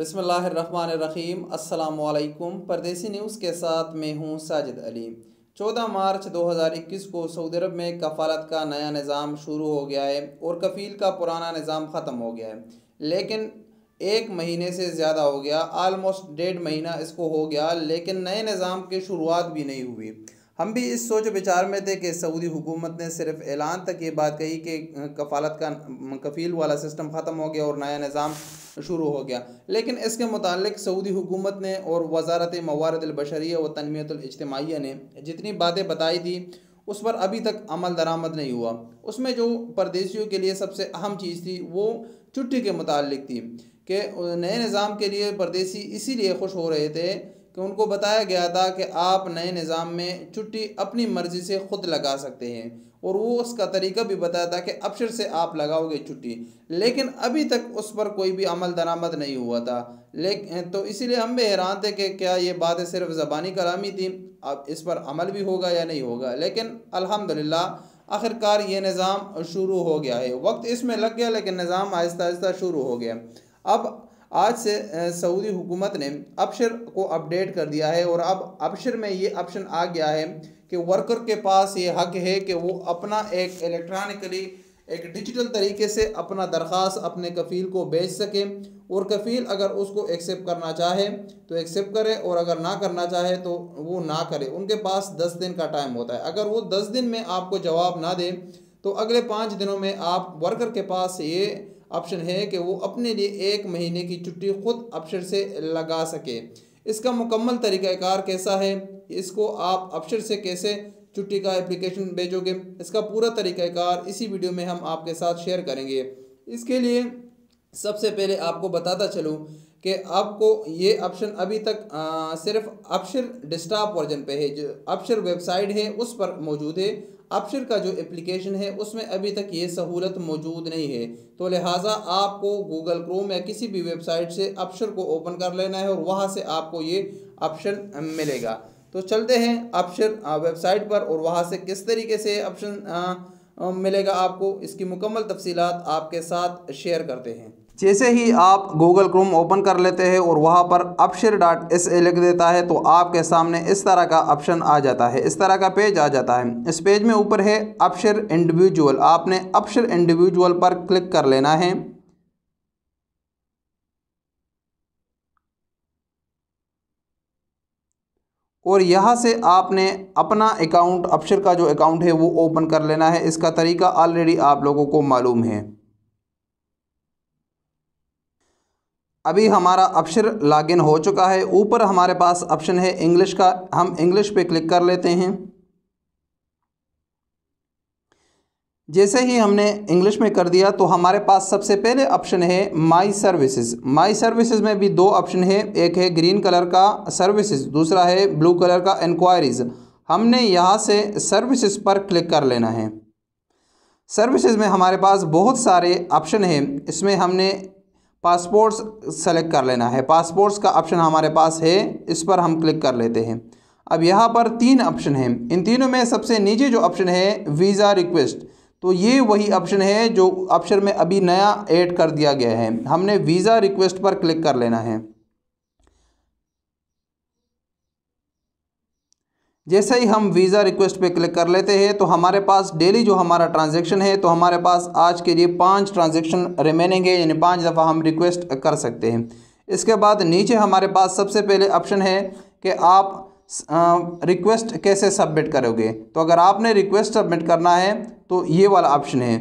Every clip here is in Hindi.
बिस्मिल्लाहिर्रहमानिर्रहीम। अस्सलामुअलैकुम। परदेसी न्यूज़ के साथ मैं हूँ साजिद अली। 14 मार्च 2021 को सऊदी अरब में कफ़ालत का नया निज़ाम शुरू हो गया है और कफ़ील का पुराना निज़ाम ख़त्म हो गया है, लेकिन एक महीने से ज़्यादा हो गया, आलमोस्ट 1.5 महीना इसको हो गया, लेकिन नए निज़ाम की शुरुआत भी नहीं हुई। हम भी इस सोच विचार में थे कि सऊदी हुकूमत ने सिर्फ ऐलान तक ये बात कही कि कफ़ालत का कफ़ील वाला सिस्टम ख़त्म हो गया और नया निज़ाम शुरू हो गया, लेकिन इसके मुतालिक सऊदी हुकूमत ने और वज़ारत मवारिद बशरिया व तनमियतुल इज्तिमाइया ने जितनी बातें बताई थी उस पर अभी तक अमल दरामद नहीं हुआ। उसमें जो परदेशियों के लिए सबसे अहम चीज़ थी वो छुट्टी के मुतालिक थी कि नए निज़ाम के लिए परदेसी इसीलिए खुश हो रहे थे कि उनको बताया गया था कि आप नए निज़ाम में छुट्टी अपनी मर्ज़ी से ख़ुद लगा सकते हैं और वो उसका तरीका भी बताया था कि अबशर से आप लगाओगे छुट्टी, लेकिन अभी तक उस पर कोई भी अमल दरामद नहीं हुआ था। लेकिन तो इसीलिए हम भी हैरान थे कि क्या ये बातें सिर्फ ज़बानी कलामी थी, अब इस पर अमल भी होगा या नहीं होगा। लेकिन अल्हम्दुलिल्लाह आखिरकार ये निज़ाम शुरू हो गया है। वक्त इसमें लग गया लेकिन निज़ाम आहिस्ता आहिस्ता शुरू हो गया। अब आज से सऊदी हुकूमत ने अबशर को अपडेट कर दिया है और अब अबशर में ये ऑप्शन आ गया है कि वर्कर के पास ये हक है कि वो अपना एक इलेक्ट्रॉनिकली एक डिजिटल तरीके से अपना दरख्वास्त अपने कफ़ील को भेज सके और कफ़ील अगर उसको एक्सेप्ट करना चाहे तो एक्सेप्ट करे और अगर ना करना चाहे तो वो ना करे। उनके पास 10 दिन का टाइम होता है। अगर वो 10 दिन में आपको जवाब ना दे तो अगले 5 दिनों में आप वर्कर के पास ये ऑप्शन है कि वो अपने लिए 1 महीने की छुट्टी ख़ुद अबशर से लगा सके। इसका मुकम्मल तरीक़ाकार कैसा है, इसको आप अबशर से कैसे छुट्टी का एप्लीकेशन भेजोगे, इसका पूरा तरीक़ाकार इसी वीडियो में हम आपके साथ शेयर करेंगे। इसके लिए सबसे पहले आपको बताता चलूँ कि आपको ये ऑप्शन अभी तक सिर्फ अबशर डेस्कटॉप वर्जन पे है, जो अबशर वेबसाइट है उस पर मौजूद है। अबशर का जो एप्लीकेशन है उसमें अभी तक ये सहूलत मौजूद नहीं है, तो लिहाजा आपको गूगल क्रोम या किसी भी वेबसाइट से अबशर को ओपन कर लेना है और वहाँ से आपको ये ऑप्शन मिलेगा। तो चलते हैं अबशर वेबसाइट पर और वहाँ से किस तरीके से ऑप्शन मिलेगा आपको, इसकी मुकम्मल तफसीलात आपके साथ शेयर करते हैं। जैसे ही आप गूगल क्रोम ओपन कर लेते हैं और वहाँ पर abshir.sa लिख देता है तो आपके सामने इस तरह का ऑप्शन आ जाता है, इस तरह का पेज आ जाता है। इस पेज में ऊपर है अबशर इंडिविजुअल, आपने अबशर इंडिविजुअल पर क्लिक कर लेना है। और यहाँ से आपने अपना अकाउंट अबशर का जो अकाउंट है वो ओपन कर लेना है। इसका तरीका ऑलरेडी आप लोगों को मालूम है। अभी हमारा अबशर लॉगिन हो चुका है। ऊपर हमारे पास ऑप्शन है इंग्लिश का, हम इंग्लिश पे क्लिक कर लेते हैं। जैसे ही हमने इंग्लिश में कर दिया तो हमारे पास सबसे पहले ऑप्शन है माई सर्विसेज। माई सर्विसेज में भी 2 ऑप्शन है, एक है ग्रीन कलर का सर्विसेज, दूसरा है ब्लू कलर का इंक्वायरीज। हमने यहाँ से सर्विसेज पर क्लिक कर लेना है। सर्विसेज में हमारे पास बहुत सारे ऑप्शन हैं, इसमें हमने पासपोर्ट्स सेलेक्ट कर लेना है। पासपोर्ट्स का ऑप्शन हमारे पास है, इस पर हम क्लिक कर लेते हैं। अब यहाँ पर 3 ऑप्शन हैं, इन तीनों में सबसे नीचे जो ऑप्शन है वीज़ा रिक्वेस्ट, तो ये वही ऑप्शन है जो अबशर में अभी नया ऐड कर दिया गया है। हमने वीज़ा रिक्वेस्ट पर क्लिक कर लेना है। जैसे ही हम वीज़ा रिक्वेस्ट पे क्लिक कर लेते हैं तो हमारे पास डेली जो हमारा ट्रांजैक्शन है, तो हमारे पास आज के लिए 5 ट्रांजैक्शन रिमेनिंग है, यानी 5 दफ़ा हम रिक्वेस्ट कर सकते हैं। इसके बाद नीचे हमारे पास सबसे पहले ऑप्शन है कि आप रिक्वेस्ट कैसे सबमिट करोगे। तो अगर आपने रिक्वेस्ट सबमिट करना है तो ये वाला ऑप्शन है।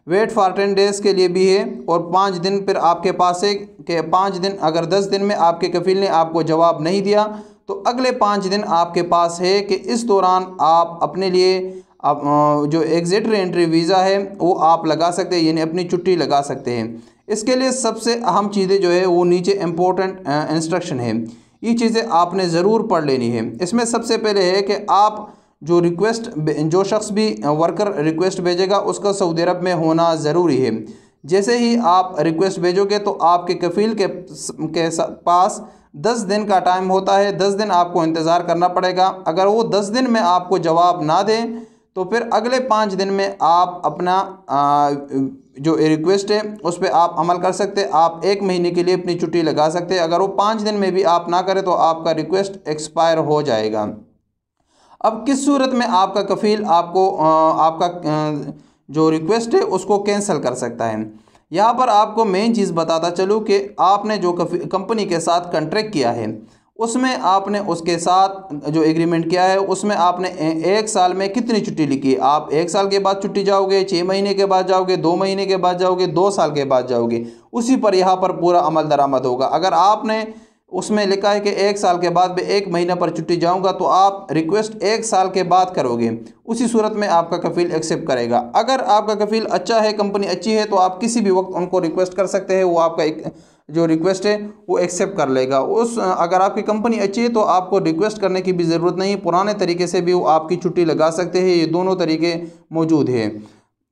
वेट फॉर 10 डेज़ के लिए भी है और 5 दिन फिर आपके पास है कि 5 दिन, अगर 10 दिन में आपके कफ़ील ने आपको जवाब नहीं दिया तो अगले 5 दिन आपके पास है कि इस दौरान आप अपने लिए जो एग्जिट री-एंट्री वीज़ा है वो आप लगा सकते हैं, यानी अपनी छुट्टी लगा सकते हैं। इसके लिए सबसे अहम चीज़ें जो है वो नीचे इम्पोर्टेंट इंस्ट्रक्शन है, ये चीज़ें आपने ज़रूर पढ़ लेनी है। इसमें सबसे पहले है कि आप जो शख्स भी वर्कर रिक्वेस्ट भेजेगा उसका सऊदी अरब में होना ज़रूरी है। जैसे ही आप रिक्वेस्ट भेजोगे तो आपके कफ़ील के पास 10 दिन का टाइम होता है। 10 दिन आपको इंतज़ार करना पड़ेगा। अगर वो 10 दिन में आपको जवाब ना दें तो फिर अगले 5 दिन में आप अपना जो रिक्वेस्ट है उस पर आप अमल कर सकते हैं। आप 1 महीने के लिए अपनी छुट्टी लगा सकते हैं। अगर वो 5 दिन में भी आप ना करें तो आपका रिक्वेस्ट एक्सपायर हो जाएगा। अब किस सूरत में आपका कफ़ील आपको आपका जो रिक्वेस्ट है उसको कैंसिल कर सकता है। यहाँ पर आपको मेन चीज़ बताता चलूँ कि आपने जो कंपनी के साथ कॉन्ट्रैक्ट किया है उसमें आपने उसके साथ जो एग्रीमेंट किया है उसमें आपने 1 साल में कितनी छुट्टी लिखी है। आप 1 साल के बाद छुट्टी जाओगे, 6 महीने के बाद जाओगे, 2 महीने के बाद जाओगे, 2 साल के बाद जाओगे, उसी पर यहाँ पर पूरा अमल दरामद होगा। अगर आपने उसमें लिखा है कि 1 साल के बाद मैं 1 महीना पर छुट्टी जाऊंगा तो आप रिक्वेस्ट 1 साल के बाद करोगे, उसी सूरत में आपका कफ़ील एक्सेप्ट करेगा। अगर आपका कफ़ील अच्छा है, कंपनी अच्छी है, तो आप किसी भी वक्त उनको रिक्वेस्ट कर सकते हैं, वो आपका एक जो रिक्वेस्ट है वो एक्सेप्ट कर लेगा। अगर आपकी कंपनी अच्छी है तो आपको रिक्वेस्ट करने की भी ज़रूरत नहीं, पुराने तरीके से भी वो आपकी छुट्टी लगा सकते हैं। ये दोनों तरीके मौजूद हैं।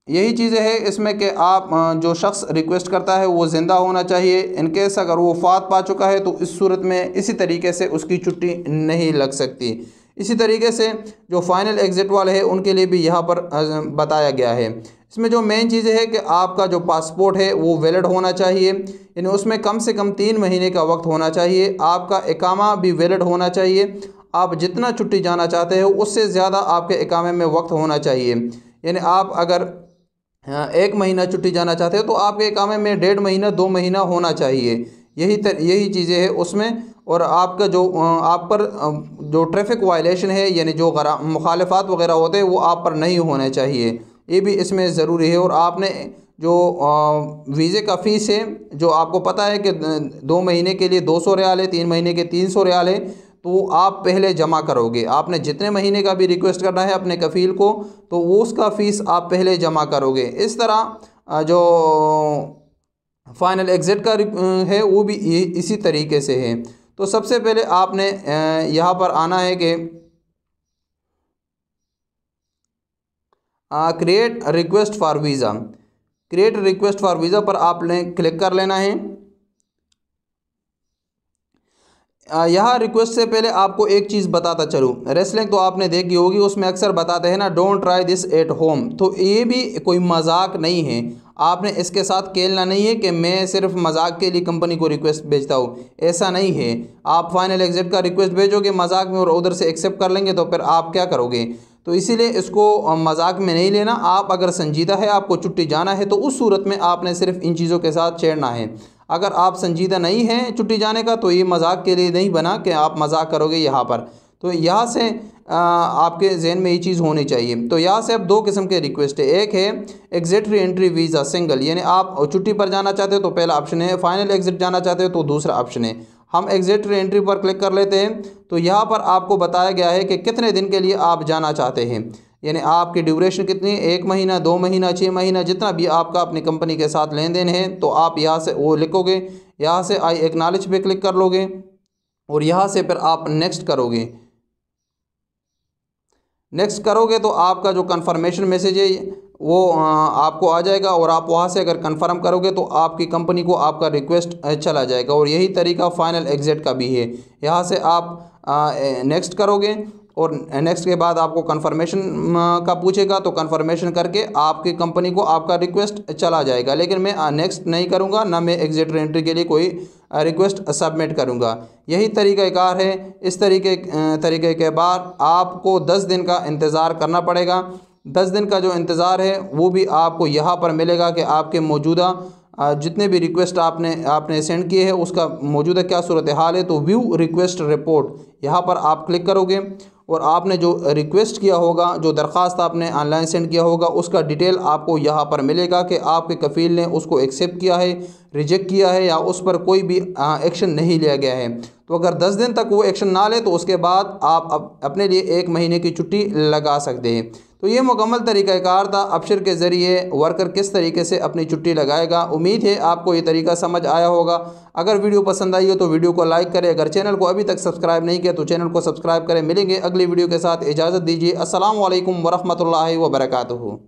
यही चीज़ें है इसमें कि आप जो शख्स रिक्वेस्ट करता है वो ज़िंदा होना चाहिए। इनकेस अगर वो वफ़ात पा चुका है तो इस सूरत में इसी तरीके से उसकी छुट्टी नहीं लग सकती। इसी तरीके से जो फाइनल एग्ज़िट वाले हैं उनके लिए भी यहाँ पर बताया गया है। इसमें जो मेन चीज़ है कि आपका जो पासपोर्ट है वो वैलिड होना चाहिए, यानी उसमें कम से कम 3 महीने का वक्त होना चाहिए। आपका इकामा भी वैलिड होना चाहिए। आप जितना छुट्टी जाना चाहते हो उससे ज़्यादा आपके इकामे में वक्त होना चाहिए। यानी आप अगर 1 महीना छुट्टी जाना चाहते हो तो आपके इकामे में 1.5 महीना 2 महीना होना चाहिए। यही चीज़ें हैं उसमें। और आपका जो आप पर जो ट्रैफिक वायलेशन है यानी जो मुखालफात वगैरह होते हैं वो आप पर नहीं होने चाहिए, ये भी इसमें ज़रूरी है। और आपने जो वीज़े का फ़ीस है जो आपको पता है कि 2 महीने के लिए 200 रियाल है, 3 महीने के 300 रियाल है, तो आप पहले जमा करोगे। आपने जितने महीने का भी रिक्वेस्ट करना है अपने कफ़ील को तो वो उसका फ़ीस आप पहले जमा करोगे। इस तरह जो फाइनल एग्ज़िट का है वो भी इसी तरीके से है। तो सबसे पहले आपने यहाँ पर आना है कि create request for visa. Create request for visa पर आपने क्लिक कर लेना है। यहाँ रिक्वेस्ट से पहले आपको एक चीज़ बताता चलूँ, रेसलिंग तो आपने देखी होगी, उसमें अक्सर बताते हैं ना don't try this at home. तो ये भी कोई मजाक नहीं है, आपने इसके साथ खेलना नहीं है कि मैं सिर्फ मजाक के लिए कंपनी को रिक्वेस्ट भेजता हूँ, ऐसा नहीं है। आप फाइनल एग्ज़िट का रिक्वेस्ट भेजोगे मजाक में और उधर से एक्सेप्ट कर लेंगे तो फिर आप क्या करोगे। तो इसीलिए इसको मजाक में नहीं लेना। आप अगर संजीदा है, आपको छुट्टी जाना है, तो उस सूरत में आपने सिर्फ इन चीज़ों के साथ छेड़ना है। अगर आप संजीदा नहीं हैं छुट्टी जाने का तो ये मजाक के लिए नहीं बना कि आप मजाक करोगे यहाँ पर। तो यहाँ से आपके जहन में ये चीज़ होनी चाहिए। तो यहाँ से अब 2 किस्म के रिक्वेस्ट है। एक है exit re entry visa single, यानी आप छुट्टी पर जाना चाहते हो तो पहला ऑप्शन है, फाइनल एग्ज़िट जाना चाहते हो तो दूसरा ऑप्शन है। हम एग्ज़िट री एंट्री पर क्लिक कर लेते हैं। तो यहाँ पर आपको बताया गया है कि कितने दिन के लिए आप जाना चाहते हैं, यानी आपकी ड्यूरेशन कितनी है, 1 महीना 2 महीना 6 महीना, जितना भी आपका अपनी कंपनी के साथ लेन देन है। तो आप यहाँ से वो लिखोगे, यहाँ से आई एक्नॉलेज पे क्लिक कर लोगे और यहाँ से फिर आप नेक्स्ट करोगे। नेक्स्ट करोगे तो आपका जो कन्फर्मेशन मैसेज है वो आपको आ जाएगा और आप वहाँ से अगर कंफर्म करोगे तो आपकी कंपनी को आपका रिक्वेस्ट चला जाएगा। और यही तरीका फाइनल एग्ज़िट का भी है। यहाँ से आप नेक्स्ट करोगे और नेक्स्ट के बाद आपको कंफर्मेशन का पूछेगा, तो कंफर्मेशन करके आपकी कंपनी को आपका रिक्वेस्ट चला जाएगा। लेकिन मैं नेक्स्ट नहीं करूँगा, ना मैं एग्ज़िट री एंट्री के लिए कोई रिक्वेस्ट सबमिट करूँगा। यही तरीक़ाकार है। इस तरीके के बाद आपको 10 दिन का इंतज़ार करना पड़ेगा। 10 दिन का जो इंतज़ार है वो भी आपको यहाँ पर मिलेगा कि आपके मौजूदा जितने भी रिक्वेस्ट आपने सेंड किए हैं उसका मौजूदा क्या सूरत हाल है। तो व्यू रिक्वेस्ट रिपोर्ट यहाँ पर आप क्लिक करोगे और आपने जो रिक्वेस्ट किया होगा, जो दरख्वास्त आपने ऑनलाइन सेंड किया होगा, उसका डिटेल आपको यहाँ पर मिलेगा कि आपके कफ़ील ने उसको एक्सेप्ट किया है, रिजेक्ट किया है या उस पर कोई भी एक्शन नहीं लिया गया है। तो अगर 10 दिन तक वो एक्शन ना ले तो उसके बाद आप अपने लिए 1 महीने की छुट्टी लगा सकते हैं। तो ये मुकम्मल तरीक़ाकार था अपशर के ज़रिए वर्कर किस तरीके से अपनी छुट्टी लगाएगा। उम्मीद है आपको ये तरीका समझ आया होगा। अगर वीडियो पसंद आई हो तो वीडियो को लाइक करें। अगर चैनल को अभी तक सब्सक्राइब नहीं किया तो चैनल को सब्सक्राइब करें। मिलेंगे अगली वीडियो के साथ, इजाज़त दीजिए। अस्सलामु अलैकुम वरहमतुल्लाहि वबरकातुहू।